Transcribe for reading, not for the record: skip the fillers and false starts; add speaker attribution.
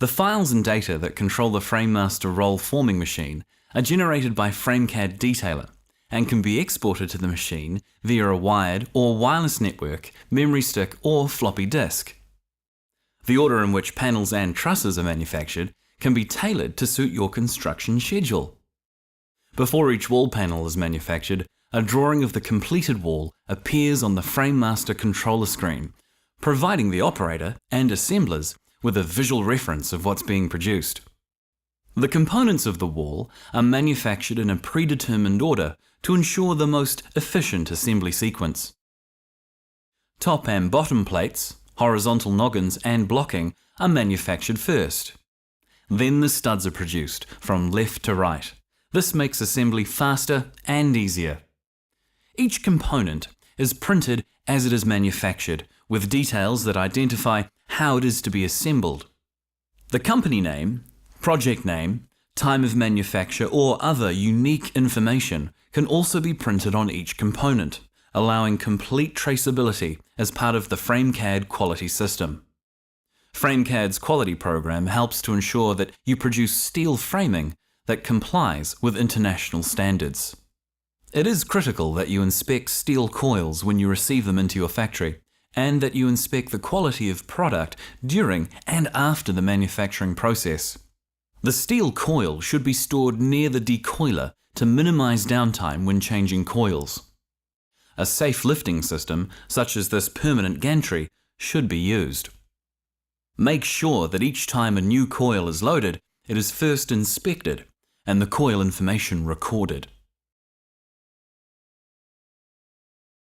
Speaker 1: The files and data that control the FrameMaster roll forming machine are generated by FRAMECAD Detailer and can be exported to the machine via a wired or wireless network, memory stick or floppy disk. The order in which panels and trusses are manufactured can be tailored to suit your construction schedule. Before each wall panel is manufactured, a drawing of the completed wall appears on the FrameMaster controller screen, providing the operator and assemblers with a visual reference of what's being produced. The components of the wall are manufactured in a predetermined order to ensure the most efficient assembly sequence. Top and bottom plates, horizontal noggins and blocking are manufactured first. Then the studs are produced from left to right. This makes assembly faster and easier. Each component is printed as it is manufactured, with details that identify how it is to be assembled. The company name, project name, time of manufacture or other unique information can also be printed on each component, allowing complete traceability as part of the FRAMECAD quality system. FRAMECAD's quality program helps to ensure that you produce steel framing that complies with international standards. It is critical that you inspect steel coils when you receive them into your factory, and that you inspect the quality of product during and after the manufacturing process. The steel coil should be stored near the decoiler to minimize downtime when changing coils. A safe lifting system, such as this permanent gantry, should be used. Make sure that each time a new coil is loaded, it is first inspected and the coil information recorded.